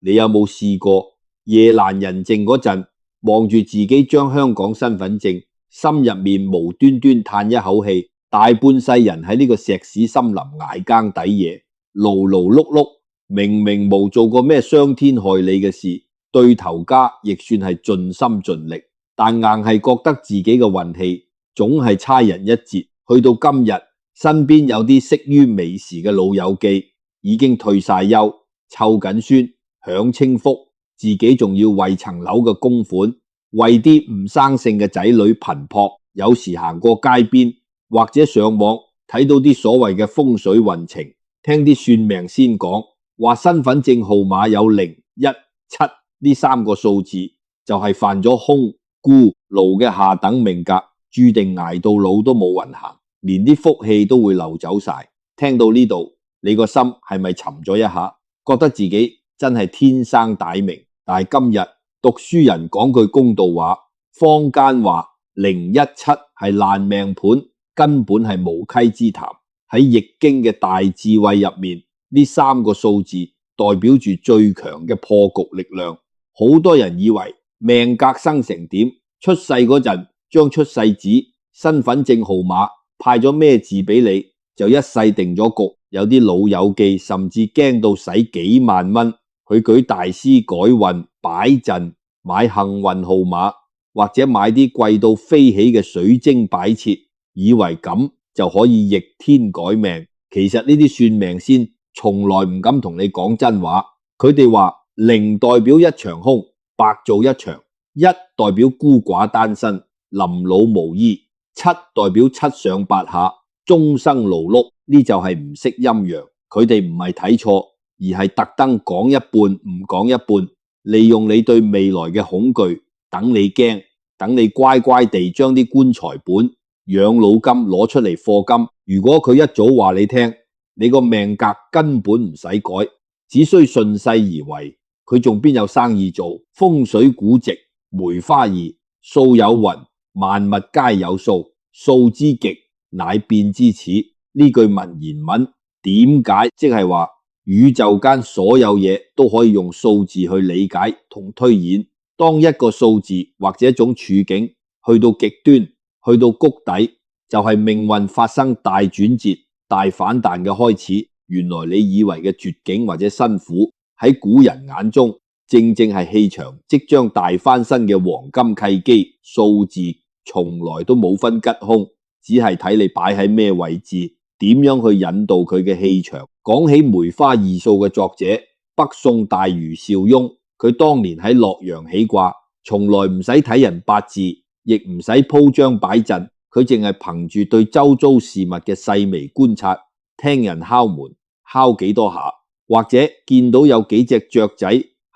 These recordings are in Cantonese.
你有冇試過夜闌人靜嗰陣，望住自己張香港身份證，心入面無端端嘆一口氣，大半世人喺呢個石屎森林捱更抵夜，勞勞碌碌，明明冇做過咩傷天害理嘅事，對頭家亦算係盡心盡力，但硬係覺得自己嘅運氣總係差人一截。去到今日，身邊有啲識於微時嘅老友記已經退晒休，湊緊孫，享清福，自己仲要為層樓嘅供款，為啲唔生性嘅仔女頻撲。有時行過街邊或者上網睇到啲所謂嘅風水運程，聽啲算命先講話身份證號碼有0、1、7呢3個數字，就係犯咗空、孤、勞嘅下等命格，注定捱到老都冇運行，連啲福氣都會流走晒。聽到呢度，你個心係咪沉咗一下，覺得自己真係天生歹命？但係今日讀書人講句公道話，坊間話017係爛命盤，根本係無稽之談。喺易經嘅大智慧入面，呢3個數字代表住最強嘅破局力量。好多人以為命格生成點，出世嗰陣將出世紙、身份證號碼派咗咩字俾你，就一世定咗局。有啲老友記甚至驚到使幾萬蚊去舉大師改運、擺陣、買幸運號碼，或者買啲貴到飛起嘅水晶擺設，以為咁就可以逆天改命。其實呢啲算命先從來唔敢同你講真話。佢哋話0代表一場空，白做一場；1代表孤寡單身，臨老無依；7代表7上8下，終生勞碌。呢就係唔識陰陽。佢哋唔係睇錯，而係特登講一半唔講一半，利用你對未來嘅恐懼，等你驚，等你乖乖地將啲棺材本、養老金攞出嚟課金。如果佢一早話你聽，你個命格根本唔使改，只需順勢而為，佢仲邊有生意做？風水古籍梅花易，素有云：萬物皆有數，數之極，乃變之始。呢句文言文點解？即係話宇宙間所有嘢都可以用數字去理解同推演。當一個數字或者一種處境去到極端，去到谷底，就係命運發生大轉折、大反彈嘅開始。原來你以為嘅絕境或者辛苦，喺古人眼中正正係氣場即將大翻身嘅黃金契機。數字從來都冇分吉凶，只係睇你擺喺咩位置，點樣去引導佢嘅氣場。講起梅花易數嘅作者北宋大儒邵雍，佢當年喺洛陽起卦，從來唔使睇人八字，亦唔使鋪張擺陣，佢淨係憑住對周遭事物嘅細微觀察，聽人敲門敲幾多下，或者見到有幾隻雀仔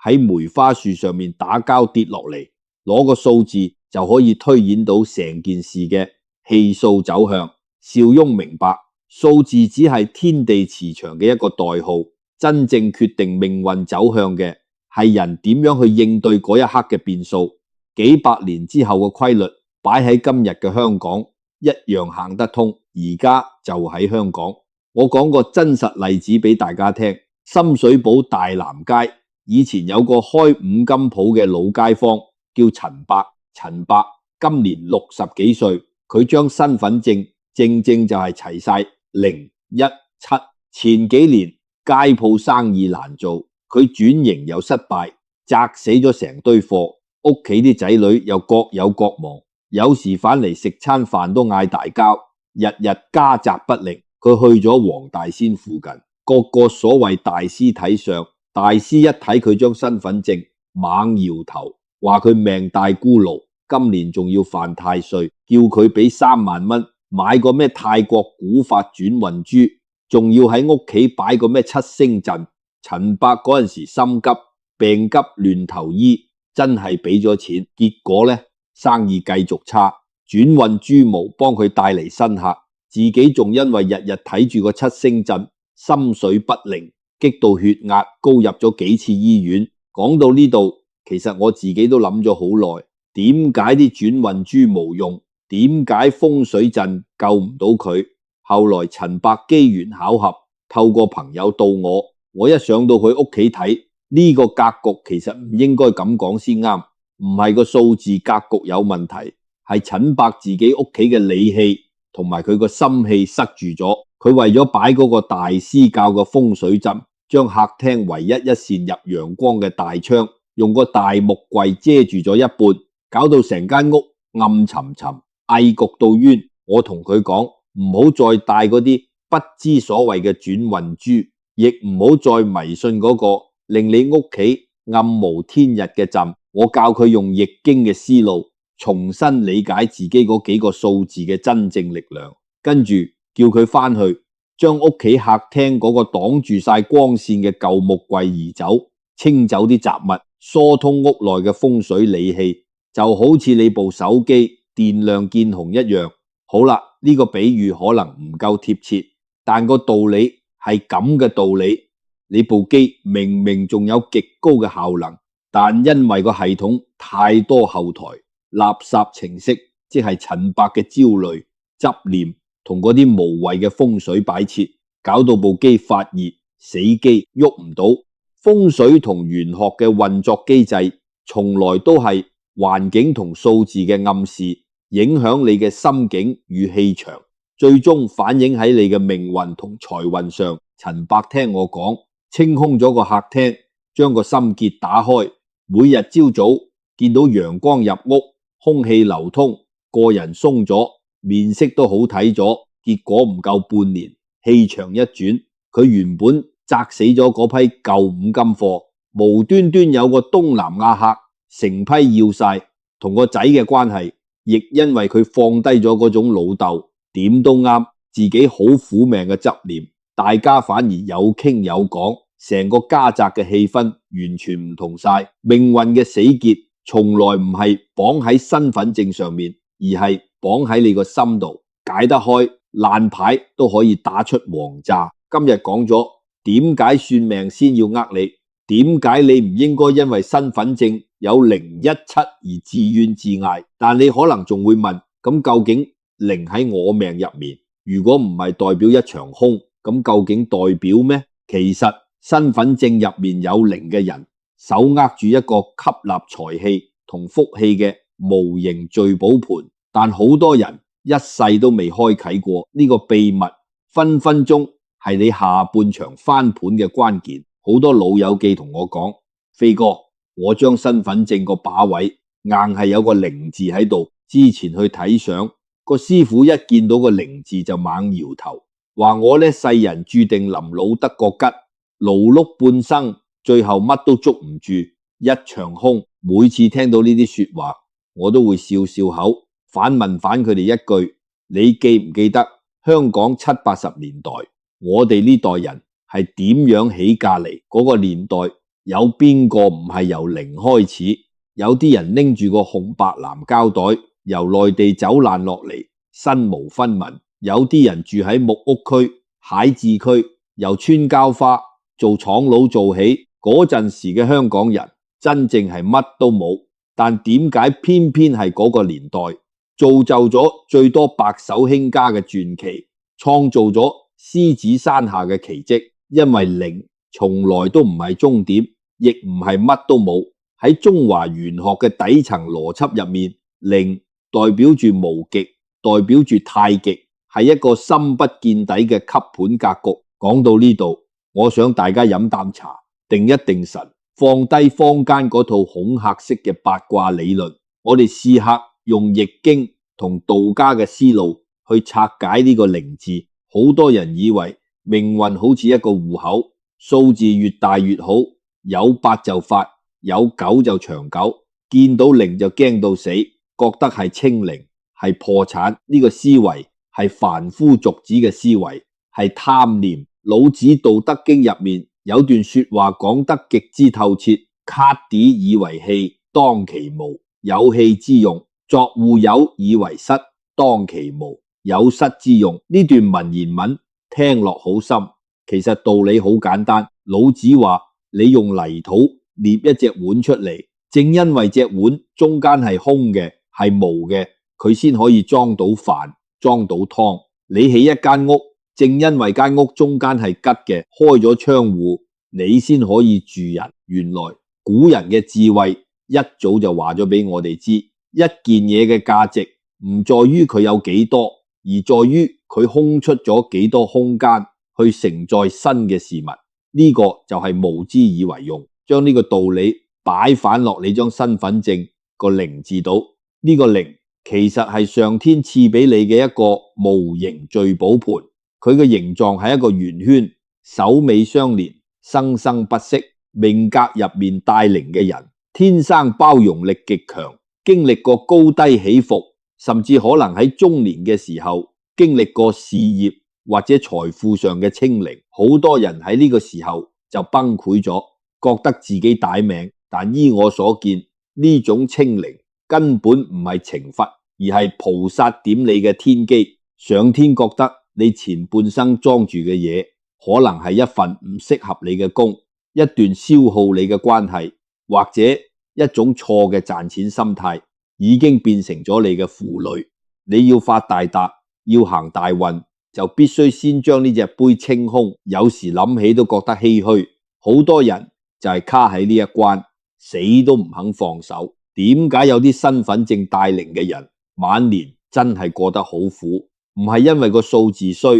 喺梅花樹上面打交跌落嚟，攞個數字就可以推演到成件事嘅氣數走向。邵雍明白，數字只係天地磁場嘅一個代號，真正決定命運走向嘅係人點樣去應對嗰一刻嘅變數。幾百年之後嘅規律擺喺今日嘅香港一樣行得通。而家就喺香港，我講個真實例子俾大家聽。深水埗大南街以前有個開五金鋪嘅老街坊叫陳伯，陳伯今年60幾歲，佢將身份證正正就係齊晒0、1、7。前幾年街鋪生意難做，佢轉型又失敗，砸死咗成堆貨，屋企啲仔女又各有各忙，有時返嚟食餐飯都嗌大交，日日家宅不寧。佢去咗黃大仙附近，個個所謂大師睇相，大師一睇佢張身份證，猛搖頭，話佢命大孤勞，今年仲要犯太歲，叫佢俾3萬蚊買個咩泰國古法轉運珠，仲要喺屋企擺個咩7星陣。陳伯嗰陣時心急，病急亂投醫，真係俾咗錢，結果呢，生意繼續差，轉運珠冇幫佢帶嚟新客，自己仲因為日日睇住個7星陣，心緒不寧，激到血壓高，入咗幾次醫院。講到呢度，其實我自己都諗咗好耐，點解啲轉運珠冇用？點解風水陣救唔到佢？後來陳伯機緣巧合，透過朋友到我一上到佢屋企睇，呢個格局其實唔應該咁講先啱，唔係個數字格局有問題，係陳伯自己屋企嘅理氣同埋佢個心氣塞住咗。佢為咗擺嗰個大師教嘅風水陣，將客廳唯一一扇入陽光嘅大窗，用個大木櫃遮住咗一半，搞到成間屋暗沉沉、翳焗到冤。我同佢講，唔好再戴嗰啲不知所謂嘅轉運珠，亦唔好再迷信嗰個令你屋企暗無天日嘅陣。我教佢用易經嘅思路，重新理解自己嗰幾個數字嘅真正力量，跟住叫佢翻去將屋企客廳嗰個擋住晒光線嘅舊木櫃移走，清走啲雜物，疏通屋內嘅風水理氣，就好似你部手機電量見紅一樣。好啦，呢個比喻可能唔夠貼切，但個道理係咁嘅道理。你部機明明仲有極高嘅效能，但因為個系統太多後台垃圾程式，即係陳伯嘅焦慮、執念同嗰啲無謂嘅風水擺設，搞到部機發熱，死機喐唔到。風水同玄學嘅運作機制，從來都係環境同數字嘅暗示，影響你嘅心境與氣場，最終反映喺你嘅命運同財運上。陳伯聽我講，清空咗個客廳，將個心結打開，每日朝早見到陽光入屋，空氣流通，個人鬆咗，面色都好睇咗。結果唔夠半年，氣場一轉，佢原本砸死咗嗰批舊五金貨，無端端有個東南亞客成批要晒，同個仔嘅關係亦因為佢放低咗嗰種老豆點都啱自己好苦命嘅執念，大家反而有傾有講，成個家宅嘅氣氛完全唔同晒。命運嘅死結從來唔係綁喺身份證上面，而係綁喺你個心度，解得開爛牌都可以打出王炸。今日講咗點解算命先要呃你，點解你唔應該因為身份證有017而自怨自艾。但你可能仲會問，咁究竟0喺我命入面，如果唔係代表一場空，咁究竟代表咩？其實身份證入面有0嘅人，手握住一個吸納財氣同福氣嘅無形聚寶盤，但好多人一世都未開啟過呢個秘密，分分鐘係你下半場翻盤嘅關鍵。好多老友記同我講，飛哥，我張身份證個把位硬係有個0字喺度，之前去睇相，個師傅一見到個0字就猛搖頭，話我呢世人注定臨老得個吉，勞碌半生，最後乜都捉唔住，一場空。每次聽到呢啲說話，我都會笑笑口，反問返佢哋一句，你記唔記得香港70、80年代，我哋呢代人係點樣起價嚟？嗰個年代有邊個唔係由0開始？有啲人拎住個紅白藍膠袋由內地走難落嚟，身無分文；有啲人住喺木屋區、蟹置區，由穿膠花做廠佬做起。嗰陣時嘅香港人真正係乜都冇，但點解偏偏係嗰個年代造就咗最多白手興家嘅傳奇，創造咗獅子山下嘅奇蹟？因為0從來都唔係終點，亦唔係乜都冇。喺中華玄學嘅底層邏輯入面，0代表住無極，代表住太極，係一個深不見底嘅吸盤格局。講到呢度，我想大家飲啖茶，定一定神，放低坊間嗰套恐嚇式嘅八卦理論，我哋試下用易經同道家嘅思路去拆解呢個0字。好多人以為命運好似一個戶口，數字越大越好，有8就發，有9就長久，見到0就驚到死，覺得係清零，係破產。呢個思維係凡夫俗子嘅思維，係貪念。老子《道德經》入面有段說話講得極之透徹，剋底以為器，當其無，有器之用；作戶牖以為室，當其無，有室之用。呢段文言文聽落好深，其實道理好簡單。老子話你用泥土捏一隻碗出嚟，正因為隻碗中間係空嘅，係無嘅，佢先可以裝到飯，裝到湯。你起一間屋，正因為間屋中間係吉嘅，開咗窗戶，你先可以住人。原來古人嘅智慧一早就話咗俾我哋知，一件嘢嘅價值唔在於佢有幾多，而在於佢空出咗幾多空間去承載新嘅事物。呢個就係無知以為用，將呢個道理擺返落你張身份證個零字度。呢個零其實係上天賜俾你嘅一個無形聚寶盤，佢嘅形狀係一個圓圈，首尾相連，生生不息。命格入面帶零嘅人，天生包容力極強，經歷過高低起伏，甚至可能喺中年嘅時候經歷過事業或者財富上嘅清零。好多人喺呢個時候就崩潰咗，覺得自己歹命。但依我所見，呢種清零根本唔係懲罰，而係菩薩點你嘅天機。上天覺得你前半生裝住嘅嘢，可能係一份唔適合你嘅工，一段消耗你嘅關係，或者一種錯嘅賺錢心態，已經變成咗你嘅負累。你要發大達，要行大運，就必須先將呢隻杯清空。有時諗起都覺得唏噓，好多人就係卡喺呢一關，死都唔肯放手。點解有啲身份證帶零嘅人晚年真係過得好苦？唔係因為個數字衰，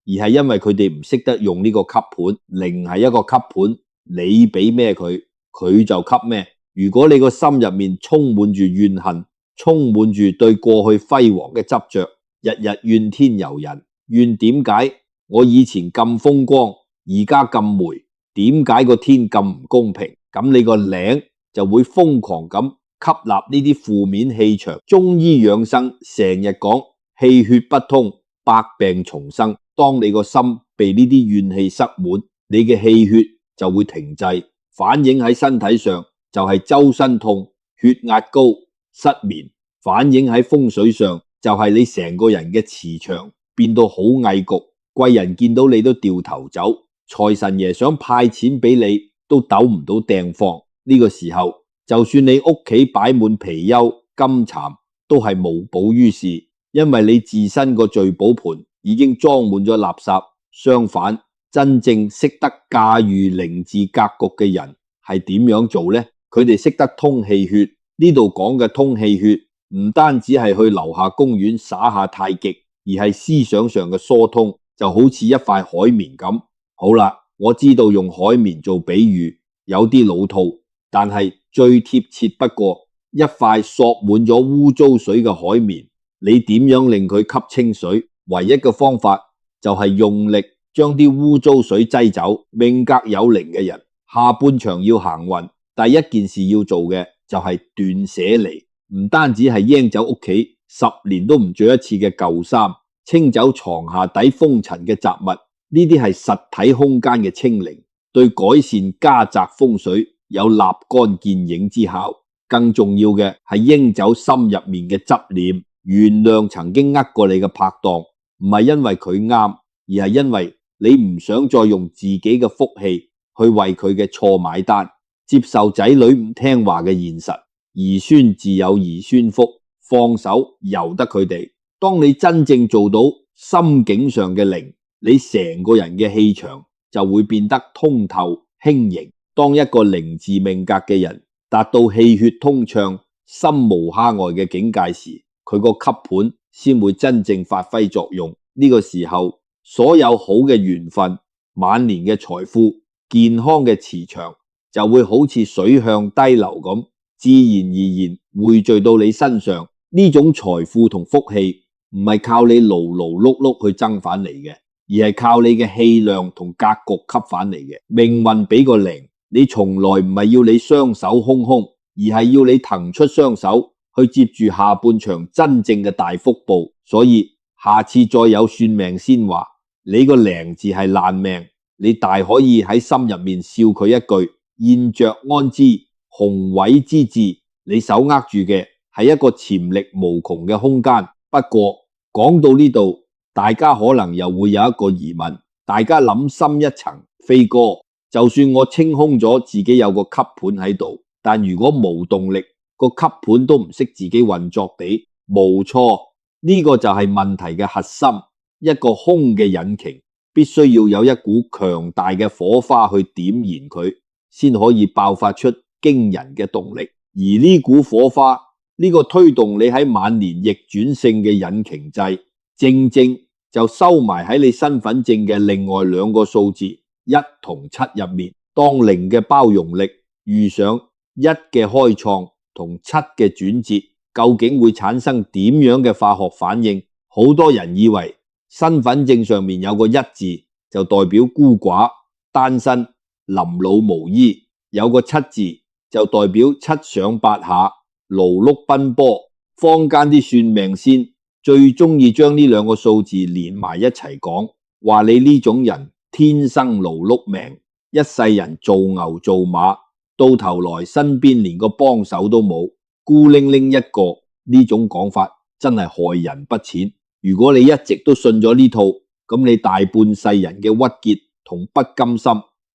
而係因為佢哋唔識得用呢個吸盤。零係一個吸盤，你俾咩佢，佢就吸咩。如果你個心入面充滿住怨恨，充滿住對過去輝煌嘅執着，日日怨天尤人，怨點解我以前咁風光，而家咁霉，點解個天咁唔公平？咁你個領就會瘋狂咁吸納呢啲負面氣場。中醫養生成日講氣血不通，百病叢生。當你個心被呢啲怨氣塞滿，你嘅氣血就會停滯，反映喺身體上就係周身痛、血壓高、失眠；反映喺風水上就係你成個人嘅磁場變到好翳焗，貴人見到你都掉頭走，財神爺想派錢俾你都抖唔到掟放。呢個時候，就算你屋企擺滿貔貅金蠶，都係無補於事，因為你自身個聚寶盤已經裝滿咗垃圾。相反，真正識得駕馭零字格局嘅人係點樣做呢？佢哋識得通氣血。呢度講嘅通氣血，唔單止係去樓下公園耍下太極，而係思想上嘅疏通，就好似一塊海綿咁。好啦，我知道用海綿做比喻有啲老套，但係最貼切不過。一塊索滿咗污糟水嘅海綿，你點樣令佢吸清水？唯一嘅方法就係用力將啲污糟水擠走。命格有零嘅人，下半場要行運，第一件事要做嘅就係斷捨離。唔單止係扔走屋企10年都唔着一次嘅舊衫，清走床下底封塵嘅雜物，呢啲係實體空間嘅清零，對改善家宅風水有立竿見影之效。更重要嘅係扔走心入面嘅執念，原諒曾經呃過你嘅拍檔，唔係因為佢啱，而係因為你唔想再用自己嘅福氣去為佢嘅錯買單，接受仔女唔聽話嘅現實。兒孫自有兒孫福，放手由得佢哋。當你真正做到心境上嘅零，你成個人嘅氣場就會變得通透輕盈。當一個零字命格嘅人達到氣血通暢、心無蝦外嘅境界時，佢個吸盤先會真正發揮作用。呢個時候，所有好嘅緣分、晚年嘅財富、健康嘅磁場就會好似水向低流咁，自然而然匯聚到你身上。呢種財富同福氣唔係靠你勞勞碌碌去爭返嚟嘅，而係靠你嘅氣量同格局吸返嚟嘅。命運俾個零，你從來唔係要你雙手空空，而係要你騰出雙手去接住下半場真正嘅大福報。所以下次再有算命先話你個零字係爛命，你大可以喺心入面笑佢一句燕雀安知，雄偉之志。你手握住嘅係一個潛力無窮嘅空間。不過講到呢度，大家可能又會有一個疑問，大家諗深一層，飛哥，就算我清空咗自己有個吸盤喺度，但如果冇動力，個吸盤都唔識自己運作地，冇錯，呢個就係問題嘅核心。一個空嘅引擎必須要有一股強大嘅火花去點燃佢，先可以爆發出驚人嘅動力。而呢股火花，呢個推動你喺晚年逆轉性嘅引擎掣，正正就收埋喺你身份證嘅另外兩個數字1同7入面。當0嘅包容力遇上1嘅開創同7嘅轉折，究竟會產生點樣嘅化學反應？好多人以為身份證上面有個1字就代表孤寡、單身、臨老無依，有個7字就代表7上8下、勞碌奔波。坊間啲算命先最中意將呢兩個數字連埋一齊講，話你呢種人天生勞碌命，一世人做牛做馬，到頭來身邊連個幫手都冇，孤零零一個。呢種講法真係害人不淺。如果你一直都信咗呢套，咁你大半世人嘅鬱結同不甘心，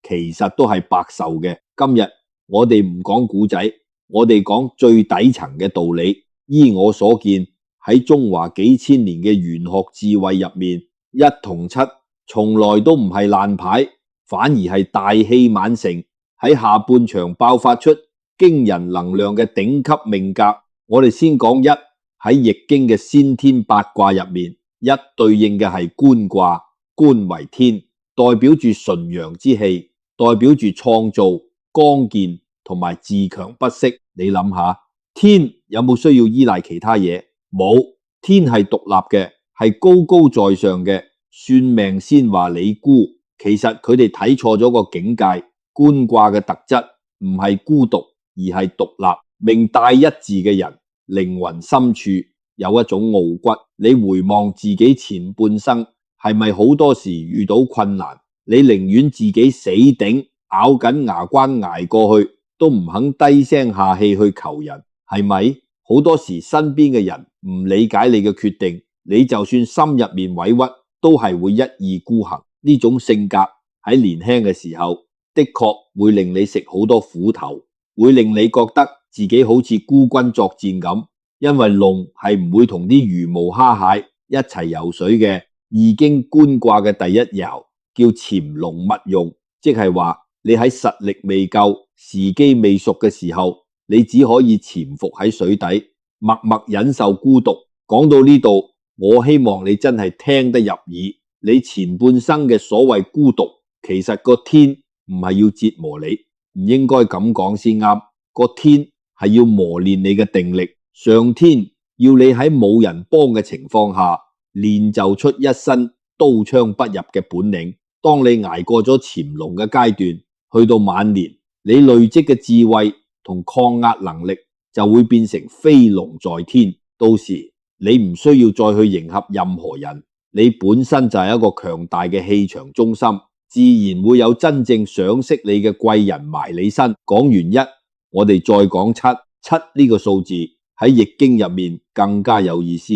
其實都係白受嘅。今日我哋唔講古仔，我哋講最底層嘅道理。依我所見，喺中華幾千年嘅玄學智慧入面，1同7從來都唔係爛牌，反而係大器晚成，喺下半場爆發出驚人能量嘅頂級命格。我哋先講1，喺易經嘅先天8卦入面，1對應嘅係官卦，官為天，代表住純陽之氣，代表住創造、剛健同埋自強不息。你諗下，天有冇需要依賴其他嘢？冇，天係獨立嘅，係高高在上嘅。算命先話你孤，其實佢哋睇錯咗個境界。官卦嘅特質唔係孤獨，而係獨立。命帶1字嘅人，靈魂深處有一種傲骨。你回望自己前半生，係咪好多時遇到困難，你寧願自己死頂，咬緊牙關捱過去，都唔肯低聲下氣去求人？係咪？好多時身邊嘅人唔理解你嘅決定，你就算心入面委屈，都係會一意孤行。呢種性格喺年輕嘅時候，的確會令你食好多苦頭，會令你覺得自己好似孤軍作戰咁。因為龍係唔會同啲魚毛蝦蟹一齊游水嘅。易經官卦嘅第一爻叫潛龍勿用，即係話你喺實力未夠、時機未熟嘅時候，你只可以潛伏喺水底，默默忍受孤獨。講到呢度，我希望你真係聽得入耳。你前半生嘅所謂孤獨，其實個天唔係要折磨你，唔應該咁講先啱。個天係要磨練你嘅定力，上天要你喺冇人幫嘅情況下，練就出一身刀槍不入嘅本領。當你捱過咗潛龍嘅階段，去到晚年，你累積嘅智慧同抗壓能力就會變成飛龍在天。到時你唔需要再去迎合任何人，你本身就係一個強大嘅氣場中心，自然會有真正賞識你嘅貴人埋你身。講完1，我哋再講7。7呢個數字喺易經入面更加有意思，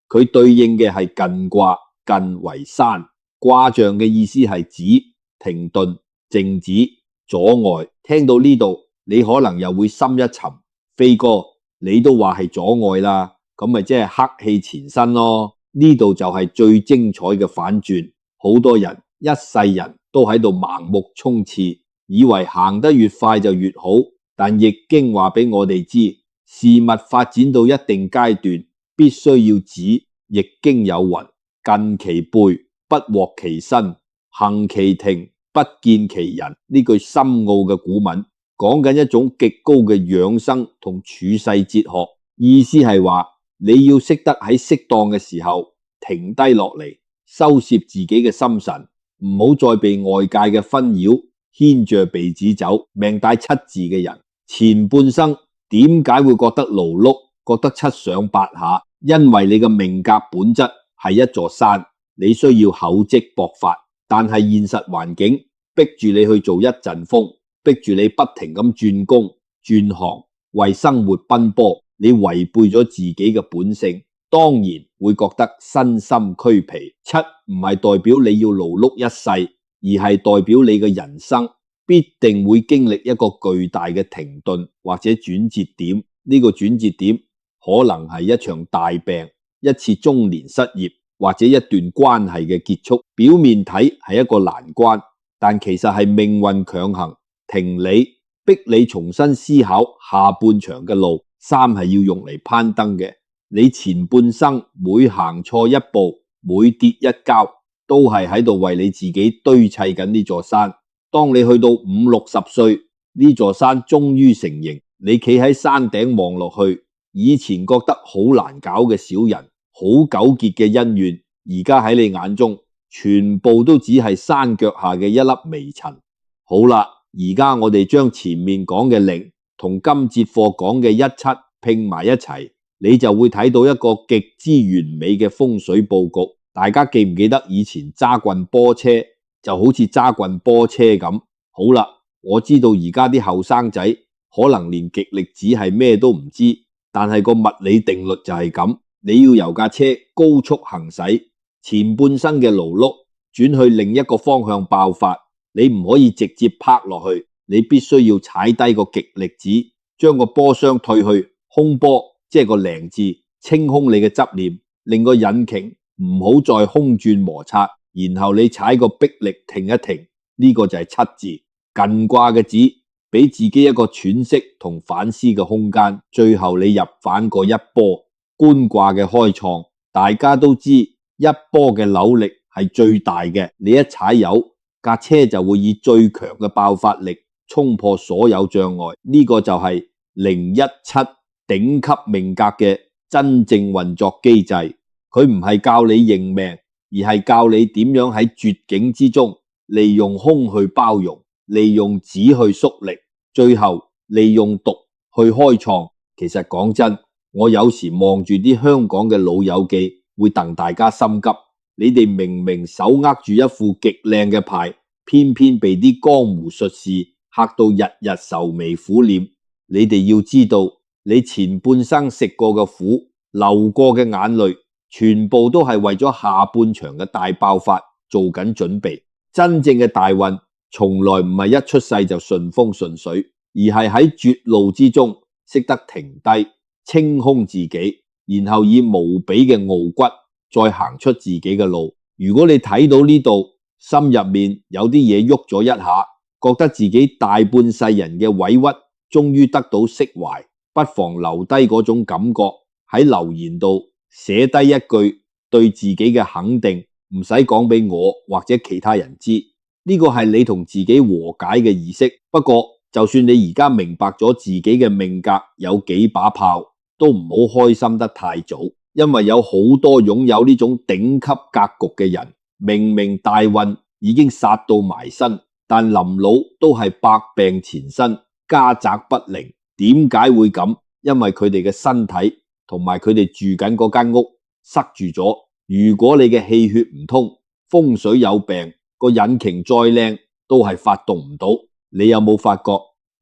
佢對應嘅係艮卦，艮為山，卦象嘅意思係指停頓、靜止、阻礙。聽到呢度，你可能又會心一沉，飛哥，你都話係阻礙啦，咁咪即係黑氣纏身咯。呢度就係最精彩嘅反轉。好多人一世人都喺度盲目衝刺，以為行得越快就越好，但易經話俾我哋知，事物發展到一定階段，必須要止。易經有云：近其背，不獲其身；行其庭，不見其人。呢句深奧嘅古文講緊一種極高嘅養生同處世哲學，意思係話你要識得喺適當嘅時候停低落嚟，收攝自己嘅心神，唔好再被外界嘅紛擾牽着鼻子走。命帶7字嘅人，前半生點解會覺得勞碌，覺得7上8下？因為你嘅命格本質係一座山，你需要厚積薄發，但係現實環境逼住你去做一陣風，逼住你不停咁轉工轉行，為生活奔波，你違背咗自己嘅本性，當然會覺得身心俱疲。7唔係代表你要勞碌一世，而係代表你嘅人生必定會經歷一個巨大嘅停頓或者轉折點。呢個轉折點可能係一場大病、一次中年失業，或者一段關係嘅結束。表面睇係一個難關，但其實係命運強行停你，逼你重新思考下半場嘅路。三係要用嚟攀登嘅，你前半生每行錯一步，每跌一跤，都係喺度為你自己堆砌緊呢座山。當你去到50、60歲，呢座山終於成形，你企喺山頂望落去，以前覺得好難搞嘅小人，好糾結嘅恩怨，而家喺你眼中全部都只係山腳下嘅一粒微塵。好啦，而家我哋將前面講嘅0同今節課講嘅17拼埋一齊，你就會睇到一個極之完美嘅風水佈局。大家記唔記得以前揸棍波車就好似揸棍波車咁？好啦，我知道而家啲後生仔可能連極力子係咩都唔知，但係個物理定律就係咁，你要由架車高速行駛，前半身嘅勞碌轉去另一個方向爆發，你唔可以直接拍落去，你必須要踩低個極力子，將個波箱退去，空波即係個0字，清空你嘅執念，令個引擎唔好再空轉摩擦，然後你踩個逼力停一停，呢個就係7字。近卦嘅子，俾自己一個喘息同反思嘅空間，最後你入反過一波。官卦嘅開創，大家都知一波嘅扭力係最大嘅，你一踩油，架車就會以最強嘅爆發力衝破所有障礙。呢個就係017頂級命格嘅真正運作機制。佢唔係教你認命，而係教你點樣喺絕境之中利用空去包容，利用止去縮力，最後利用獨去開創。其實講真，我有時望住啲香港嘅老友記，會戥大家心急。你哋明明手握住一副極靚嘅牌，偏偏被啲江湖術士嚇到日日愁眉苦臉。你哋要知道，你前半生食過嘅苦，流過嘅眼淚，全部都係為咗下半場嘅大爆發做緊準備。真正嘅大運從來唔係一出世就順風順水，而係喺絕路之中識得停低，清空自己，然後以無比嘅傲骨再行出自己嘅路。如果你睇到呢度，心入面有啲嘢喐咗一下，覺得自己大半世人嘅委屈終於得到釋懷，不妨留低嗰種感覺，喺留言度寫低一句對自己嘅肯定，唔使講俾我或者其他人知。呢個係你同自己和解嘅儀式。不過就算你而家明白咗自己嘅命格有幾把炮，都唔好開心得太早，因為有好多擁有呢種頂級格局嘅人，明明大運已經殺到埋身，但臨老都係百病纏身，家宅不寧。點解會咁？因為佢哋嘅身體同埋佢哋住緊嗰間屋塞住咗。如果你嘅氣血唔通，風水有病，個引擎再靚都係發動唔到。你有冇發覺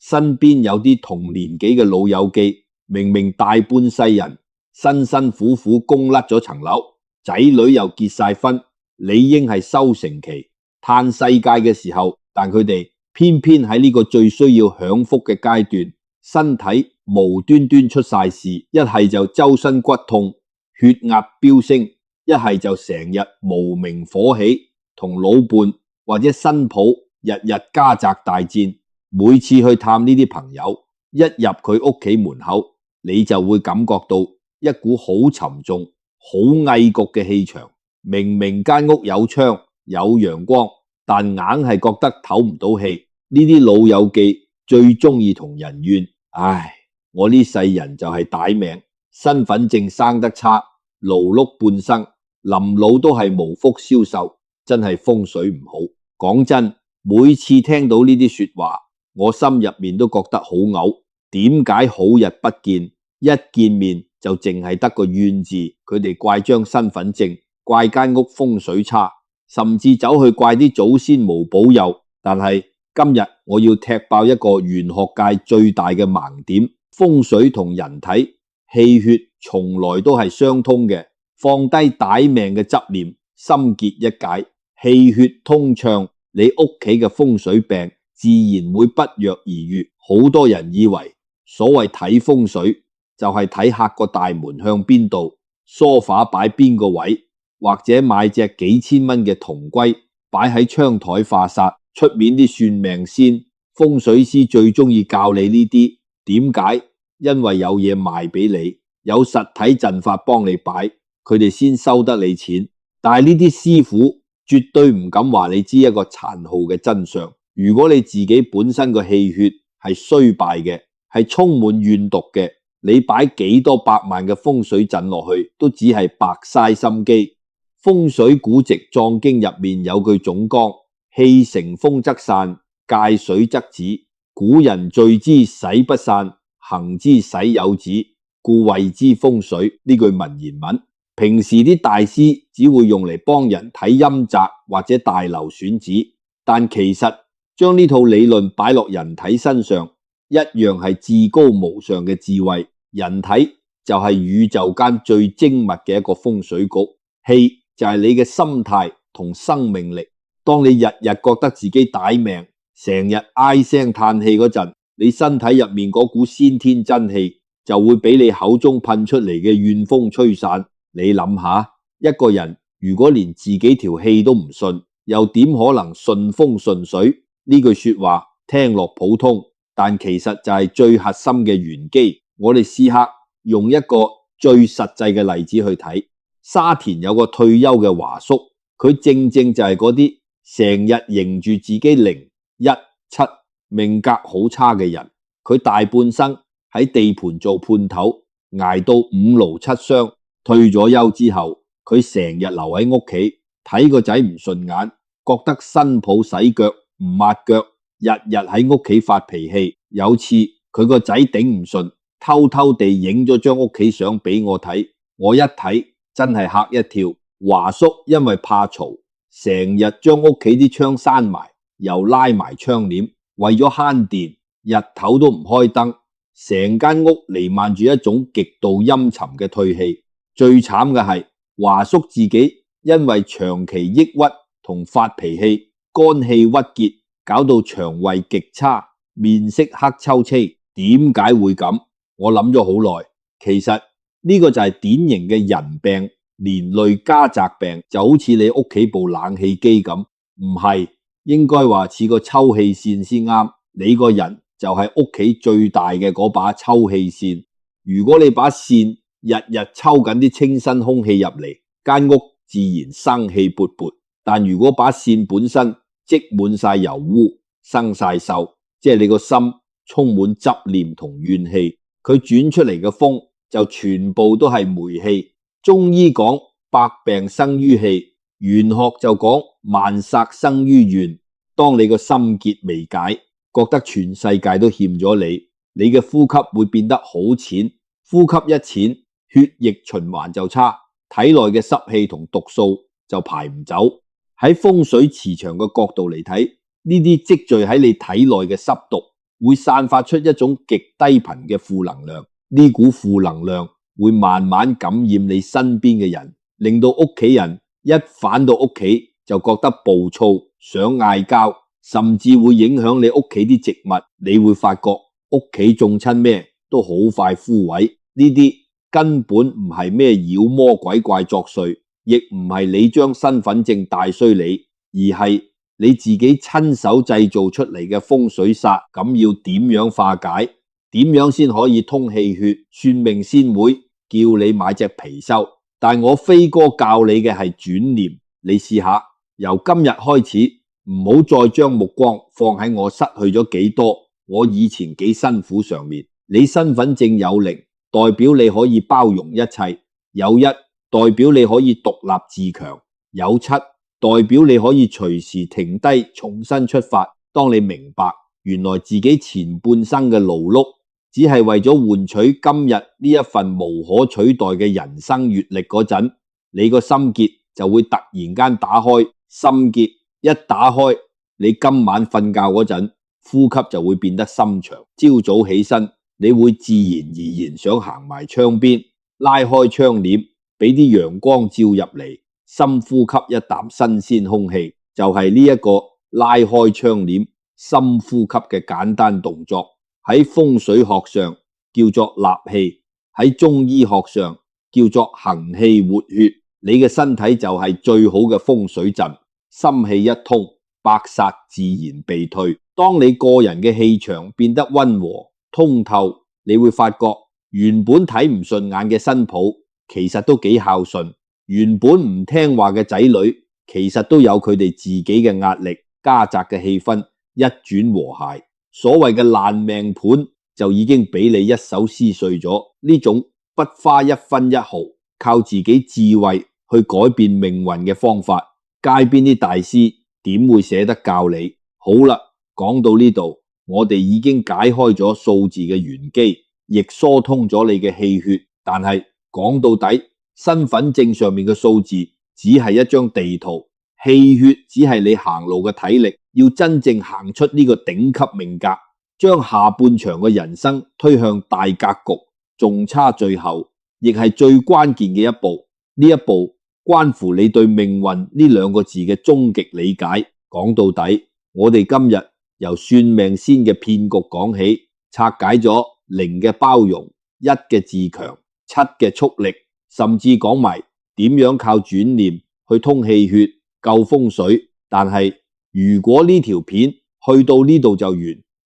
身邊有啲同年紀嘅老友記，明明大半世人辛辛苦苦供甩咗層樓，仔女又結晒婚，理應係收成期嘆世界嘅時候，但佢哋偏偏喺呢個最需要享福嘅階段，身體無端端出晒事，一係就周身骨痛，血壓飆升，一係就成日無名火起，同老伴或者新抱日日家宅大戰。每次去探呢啲朋友，一入佢屋企門口，你就會感覺到一股好沉重、好翳焗嘅氣場。明明間屋有窗有陽光，但硬係覺得唞唔到氣。呢啲老友記最中意同人怨，唉，我呢世人就係歹命，身份證生得差，勞碌半生，臨老都係無福消受，真係風水唔好。講真，每次聽到呢啲說話，我心入面都覺得好嘔。點解好日不見，一見面就淨係得個怨字？佢哋怪張身份證，怪間屋風水差，甚至走去怪啲祖先冇保佑。但係今日我要踢爆一個玄學界最大嘅盲點，風水同人體氣血從來都係相通嘅。放低歹命嘅執念，心結一解，氣血通暢，你屋企嘅風水病自然會不藥而癒。好多人以為所謂睇風水就係睇客個大門向邊度，梳化擺邊個位，或者買隻幾千蚊嘅銅龜擺喺窗台化煞，出面啲算命先風水師最中意教你呢啲，點解？因為有嘢賣俾你，有實體陣法幫你擺，佢哋先收得你錢。但係呢啲師傅絕對唔敢話你知一個殘酷嘅真相。如果你自己本身個氣血係衰敗嘅，係充滿怨毒嘅，你擺幾多百萬嘅風水陣落去，都只係白嘥心機。風水古籍藏經入面有句總綱：氣成風則散，界水則止。古人聚之使不散，行之使有止，故謂之風水。呢句文言文，平時啲大師只會用嚟幫人睇陰宅或者大樓選址，但其實將呢套理論擺落人體身上，一樣係至高無上嘅智慧。人體就係宇宙間最精密嘅一個風水局，氣就係你嘅心態同生命力。當你日日覺得自己歹命，成日唉聲嘆氣嗰陣，你身體入面嗰股先天真氣就會俾你口中噴出嚟嘅怨風吹散。你諗下，一個人如果連自己條氣都唔順，又點可能順風順水？呢句說話聽落普通，但其實就係最核心嘅玄機。我哋試下用一個最實際嘅例子去睇。沙田有個退休嘅華叔，佢正正就係嗰啲成日認住自己0、1、7命格好差嘅人。佢大半生喺地盤做判頭，捱到5勞7傷，退咗休之後，佢成日留喺屋企睇個仔唔順眼，覺得新抱洗腳唔抹腳，日日喺屋企發脾氣。有次佢個仔頂唔順，偷偷地影咗張屋企相俾我睇，我一睇真係嚇一跳。華叔因為怕嘈，成日將屋企啲窗閂埋，又拉埋窗簾，為咗慳電，日頭都唔開燈，成間屋彌漫住一種極度陰沉嘅退氣。最慘嘅係華叔自己因為長期抑鬱同發脾氣，肝氣鬱結，搞到腸胃極差，面色黑秋青。點解會咁？我諗咗好耐，其實呢個就係典型嘅人病連累家宅病，就好似你屋企部冷氣機咁，唔係，應該話似個抽氣扇先啱。你個人就係屋企最大嘅嗰把抽氣扇，如果你把扇日日抽緊啲清新空氣入嚟，間屋自然生氣勃勃。但如果把扇本身積滿晒油污，生晒鏽，即係你個心充滿執念同怨氣，佢轉出嚟嘅風就全部都係霉氣。中醫講百病生於氣，玄學就講萬煞生於怨。當你個心結未解，覺得全世界都欠咗你，你嘅呼吸會變得好淺，呼吸一淺，血液循環就差，體內嘅濕氣同毒素就排唔走。喺風水磁場嘅角度嚟睇，呢啲積聚喺你體內嘅濕毒會散發出一種極低頻嘅負能量，呢股負能量會慢慢感染你身邊嘅人，令到屋企人一返到屋企就覺得暴躁，想嗌交，甚至會影響你屋企啲植物。你會發覺屋企種親咩都好快枯萎。呢啲根本唔係咩妖魔鬼怪作祟，亦唔係你張身份證大衰你，而係你自己親手製造出嚟嘅風水煞。咁要點樣化解？點樣先可以通氣血？算命先會叫你買隻貔貅，但我飛哥教你嘅係轉念。你試下由今日開始，唔好再將目光放喺我失去咗幾多，我以前幾辛苦上面。你身份證有0，代表你可以包容一切；有1，代表你可以獨立自強；有7，代表你可以隨時停低重新出發。當你明白原來自己前半生嘅勞碌只係為咗換取今日呢一份無可取代嘅人生閱歷嗰陣，你個心結就會突然間打開。心結一打開，你今晚瞓覺嗰陣呼吸就會變得深長。朝早起身，你會自然而然想行埋窗邊，拉開窗簾，俾啲陽光照入嚟，深呼吸一啖新鮮空氣。就係呢一個拉開窗簾、深呼吸嘅簡單動作，喺風水學上叫做納氣，喺中醫學上叫做行氣活血。你嘅身體就係最好嘅風水陣，心氣一通，百煞自然被退。當你個人嘅氣場變得溫和通透，你會發覺原本睇唔順眼嘅新抱其實都幾孝順，原本唔聽話嘅仔女其實都有佢哋自己嘅壓力，家宅嘅氣氛一轉和諧，所謂嘅爛命盤就已經俾你一手撕碎咗。呢種不花一分一毫，靠自己智慧去改變命運嘅方法，街邊啲大師點會捨得教你？好啦，講到呢度，我哋已經解開咗數字嘅玄機，亦疏通咗你嘅氣血。但係講到底，身份證上面嘅數字只係一張地圖，氣血只係你行路嘅體力。要真正行出呢個頂級命格，將下半場嘅人生推向大格局，仲差最後，亦係最關鍵嘅一步。呢一步關乎你對命運呢兩個字嘅終極理解。講到底，我哋今日由算命先嘅騙局講起，拆解咗0嘅包容、1嘅自強、7嘅速力，甚至講埋點樣靠轉念去通氣血、救風水。但係如果呢條片去到呢度就完，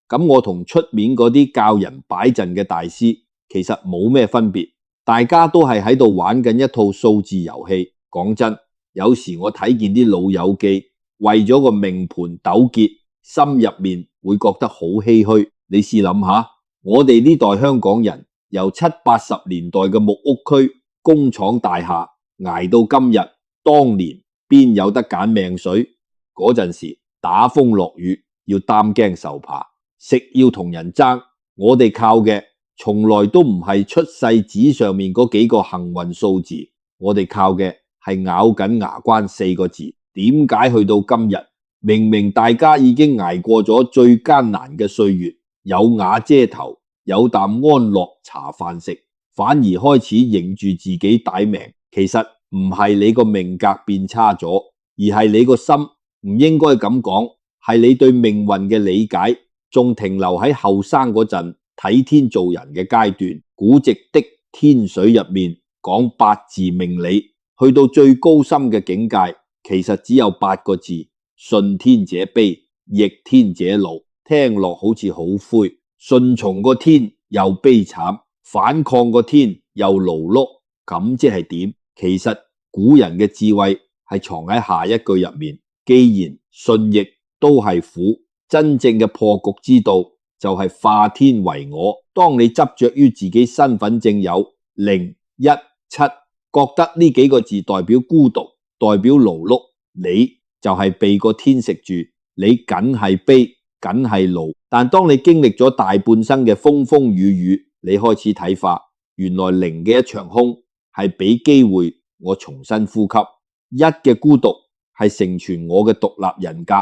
咁我同出面嗰啲教人擺陣嘅大師其實冇咩分別，大家都係喺度玩緊一套數字遊戲。講真，有時我睇見啲老友記為咗個命盤糾結，心入面會覺得好唏噓。你試諗下，我哋呢代香港人由70、80年代嘅木屋區、工廠大廈捱到今日，當年邊有得揀命水？嗰陣時打風落雨要擔驚受怕，食要同人爭，我哋靠嘅從來都唔係出世紙上面嗰幾個幸運數字，我哋靠嘅係咬緊牙關4個字。點解去到今日，明明大家已經捱過咗最艱難嘅歲月，有瓦遮頭，有啖安樂茶飯食，反而開始認住自己歹命？其實唔係你個命格變差咗，而係你個心，唔應該咁講，係你對命運嘅理解仲停留喺後生嗰陣睇天做人嘅階段。古籍的天水入面講八字命理，去到最高深嘅境界，其實只有8個字：順天者悲，逆天者勞。聽落好似好灰，順從個天又悲慘，反抗個天又勞碌，咁即係點？其實古人嘅智慧係藏喺下一句入面。既然順逆都係苦，真正嘅破局之道就係化天為我。當你執着於自己身份證有0、1、7，覺得呢幾個字代表孤獨，代表勞碌，你就係被個天食住，你梗係悲，梗係勞。但當你經歷咗大半生嘅風風雨雨，你開始睇化，原來0嘅一場空係俾機會我重新呼吸，1嘅孤獨係成全我嘅獨立人格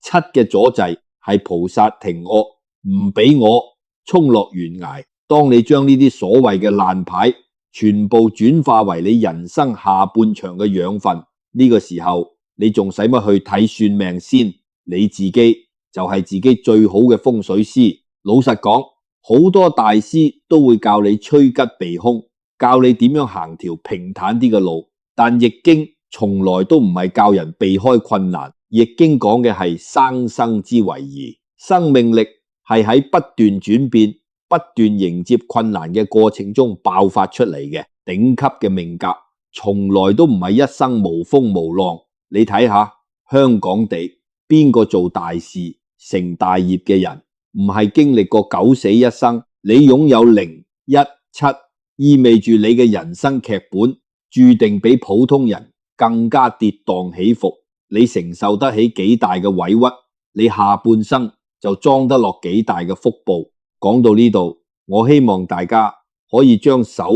，7嘅阻滯係菩薩停我，唔俾我衝落懸崖。當你將呢啲所謂嘅爛牌全部轉化為你人生下半場嘅養分，呢個時候你仲使乜去睇算命先？你自己就係自己最好嘅風水師。老實講，好多大師都會教你趨吉避凶，教你點樣行條平坦啲嘅路，但易經從來都唔係教人避開困難，易經講嘅係生生之為宜。生命力係喺不斷轉變、不斷迎接困難嘅過程中爆發出嚟嘅。頂級嘅命格從來都唔係一生無風無浪。你睇下香港地邊個做大事成大業嘅人，唔係經歷過九死一生？你擁有0、1、7，意味住你嘅人生劇本注定比普通人更加跌宕起伏。你承受得起幾大嘅委屈，你下半生就裝得落幾大嘅福報。講到呢度，我希望大家可以將手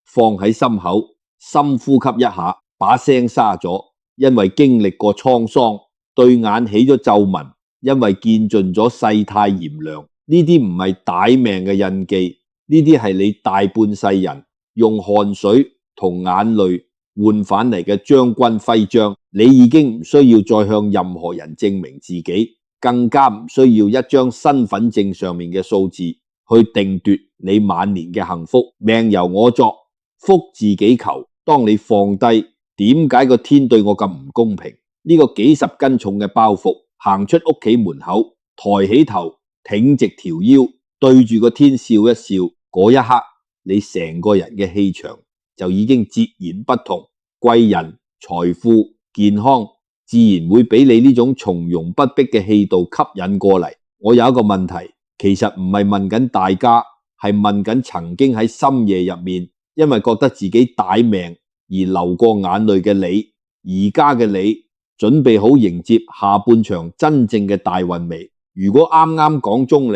放喺心口，深呼吸一下，把聲沙咗，因為經歷過滄桑，對眼起咗皺紋，因為見盡咗世態炎涼。呢啲唔係歹命嘅印記，呢啲係你大半世人用汗水同眼淚換返嚟嘅將軍徽章。你已經唔需要再向任何人證明自己，更加唔需要一張身份證上面嘅數字去定奪你晚年嘅幸福。命由我作，福自己求。當你放低點解個天對我咁唔公平呢個幾十斤重嘅包袱，行出屋企門口，抬起頭，挺直條腰，對住個天笑一笑，嗰一刻你成個人嘅氣場就已經截然不同，貴人、財富、健康自然會俾你呢種從容不迫嘅氣度吸引過嚟。我有一個問題，其實唔係問緊大家，係問緊曾經喺深夜入面因為覺得自己歹命而流過眼淚嘅你，而家嘅你準備好迎接下半場真正嘅大運未？如果啱啱講中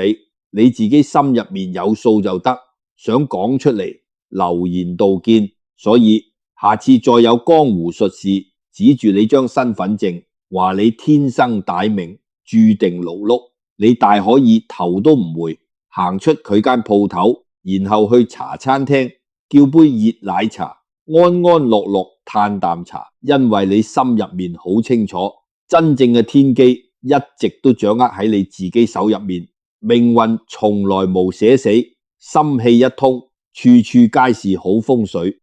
你自己心入面有數就得，想講出嚟留言道見。所以下次再有江湖術士指住你張身份證，話你天生歹命，注定勞碌，你大可以頭都唔回，行出佢間鋪頭，然後去茶餐廳叫杯熱奶茶，安安樂樂嘆啖茶，因為你心入面好清楚，真正嘅天機一直都掌握喺你自己手入面，命運從來無寫死，心氣一通，處處皆是好風水。